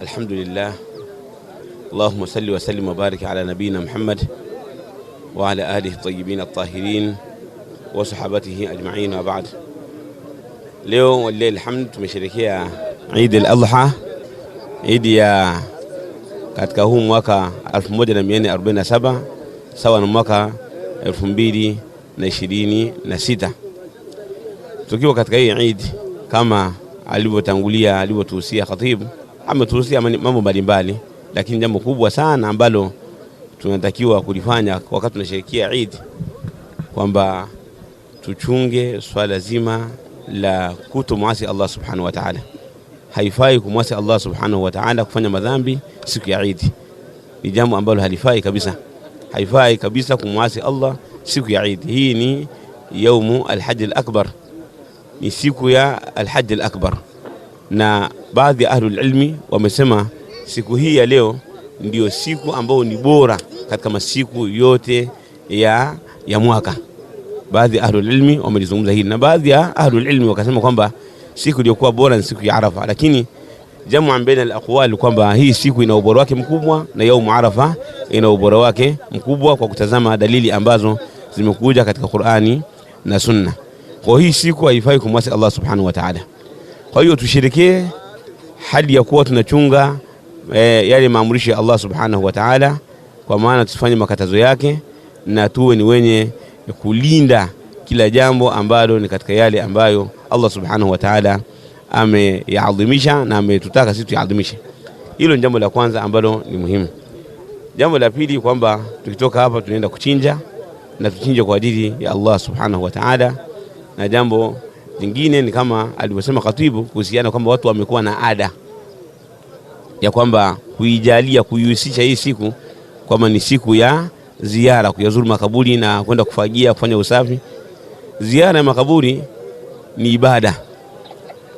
Alhamdulillah, Allahumma salli wa sallim wa barik ala nabina Muhammad wa ala alihi tayyibin at-tahirin wa sahabatihi ajma'in wa ba'd. Leo walillahi alhamd tumesherehekea Eid al-Adha, Eid ya katika huu mwaka 1447 sawa na mwaka 2026. Tukiwa katika hii Eid kama alivyotangulia alivyotuhusia khatibu, ametuhusia mambo mbalimbali, lakini jambo kubwa sana ambalo tunatakiwa kulifanya wakati tunasherehekea Eid kwamba tuchunge swala zima la kutomuasi Allah subhanahu wa ta'ala. Haifai kumwasi Allah subhanahu wa ta'ala, kufanya madhambi siku ya Eid ni jambo ambalo halifai kabisa. Haifai kabisa kumwasi Allah siku ya Eid. Hii ni yaumu al-Hajj al-Akbar, ni siku ya al-Hajj al-Akbar, na baadhi ya ahlul ilmi wamesema siku hii ya leo ndio siku ambayo ni bora katika masiku yote ya mwaka. Baadhi ya ahlul ilmi wamelizungumza hili, na baadhi ya ahlul ilmi wakasema kwamba siku iliyokuwa bora ni siku ya Arafa, lakini jamu baina al-aqwal kwamba hii siku ina ubora wake mkubwa na yaumu Arafa ina ubora wake mkubwa kwa kutazama dalili ambazo zimekuja katika Qur'ani na Sunna. Kwa hii siku haifai kumwasi Allah subhanahu wa ta'ala. Kwa hiyo tusherekee hali ya kuwa tunachunga yale maamrisho ya Allah subhanahu wa ta'ala, kwa maana tufanye makatazo yake na tuwe ni wenye kulinda kila jambo ambalo ni katika yale ambayo Allah subhanahu wa ta'ala ameyaadhimisha na ametutaka sisi tuyaadhimishe. Hilo ni jambo la kwanza ambalo ni muhimu. Jambo la pili kwamba tukitoka hapa tunaenda kuchinja, na tuchinje kwa ajili ya Allah subhanahu wa ta'ala. Na jambo jingine ni kama alivyosema khatibu kuhusiana kwamba watu wamekuwa na ada ya kwamba kuijalia kuihusisha hii siku kwamba ni siku ya ziara, kuyazuru makaburi na kwenda kufagia, kufanya usafi. Ziara ya makaburi ni ibada.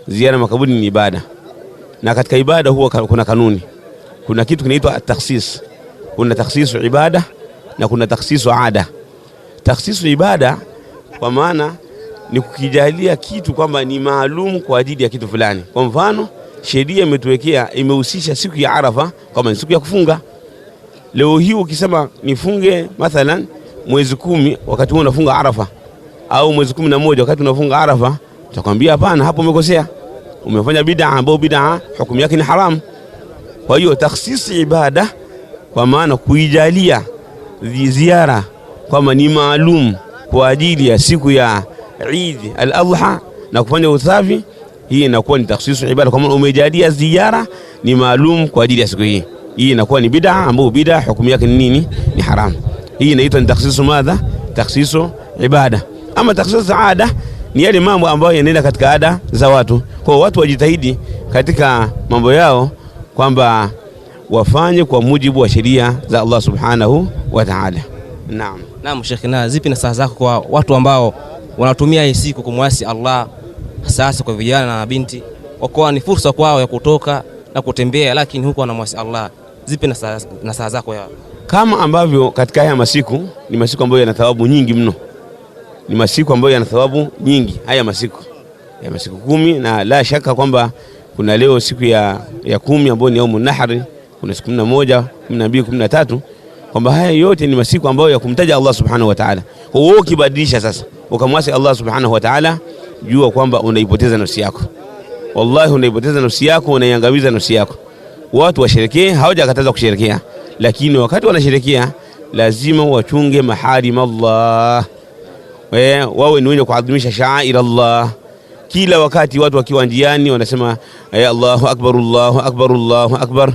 Ziara ya makaburi ni ibada, na katika ibada huwa kuna kanuni. Kuna kitu kinaitwa at-takhsis. Kuna takhsisu ibada na kuna takhsisu ada. Takhsisu ibada kwa maana ni kukijalia kitu kwamba ni maalum kwa ajili ya kitu fulani. Kwa mfano, sheria imetuwekea, imehusisha siku ya Arafa kama ni siku ya kufunga. Leo hii ukisema nifunge mathalan mwezi 10 wakati unafunga Arafa, au mwezi 11 wakati unafunga Arafa, utakwambia hapana, hapo umekosea, umefanya bid'a ambayo bid'a hukumu yake ni haram. Kwa hiyo takhsisi ibada kwa maana kuijalia ziara kama ni maalum kwa ajili ya siku ya Eid al-Adha na kufanya usafi, hii inakuwa ni takhsisu ibada. Kwa maana umejalia ziara ni maalum kwa ajili ya siku hii, hii inakuwa ni bid'a ambayo bid'a hukumu yake ni nini? Ni haram. Hii inaitwa ni takhsisu madha? Takhsisu ibada. Ama takhsisu ada ni yale mambo ambayo yanaenda katika ada za watu. Kwa watu wajitahidi katika mambo yao kwamba wafanye kwa mujibu wa sheria za Allah subhanahu wa ta'ala. Naam. Naam Sheikh, na zipi nasaha zako kwa watu ambao wanatumia hii siku kumwasi Allah, hasa kwa vijana na binti, kwa ni fursa kwao ya kutoka na kutembea, lakini huko wanamwasi Allah? Zipi nasaha zako ya kama ambavyo katika haya masiku ni masiku ambayo yana thawabu nyingi mno, ni masiku ambayo yana thawabu nyingi haya masiku ya masiku 10, na la shaka kwamba kuna leo siku ya 10 ambayo ni yaumun nahri, kuna siku 11, 12, 13, kwamba haya yote ni masiku ambayo ya kumtaja Allah subhanahu wa ta'ala. Kwa hiyo ukibadilisha sasa ukamwasi Allah subhanahu wa ta'ala, jua kwamba unaipoteza nafsi yako. Wallahi unaipoteza nafsi yako, unaiangamiza nafsi yako. Watu washerekee, hawajakataza kusherekea, lakini wakati wanasherekea lazima wachunge maharim Allah, wawe ni wenye kuadhimisha sha'air Allah. Kila wakati watu wakiwa njiani wanasema ya Allahu akbar, Allahu akbar, Allahu akbar,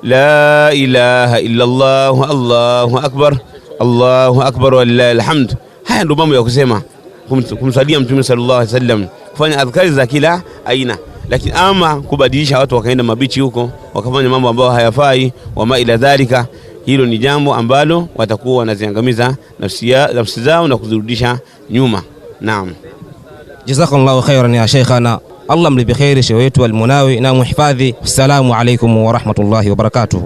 la ilaha illa Allah, Allahu akbar, Allahu akbar walillahi alhamd. Haya ndio mambo ya kusema, kumsalia Mtume sallallahu alaihi wasallam, kufanya adhkari za kila aina. Lakini ama kubadilisha watu wakaenda mabichi huko wakafanya mambo ambayo hayafai wama ila dhalika, hilo ni jambo ambalo watakuwa wanaziangamiza nafsi zao na kuzirudisha nyuma. Naam. Jazakallahu khairan ya Sheikhana, Allah mlipe khairi sheikh wetu al-Munawi na muhifadhi. Assalamu alaykum wa rahmatullahi wa barakatuh.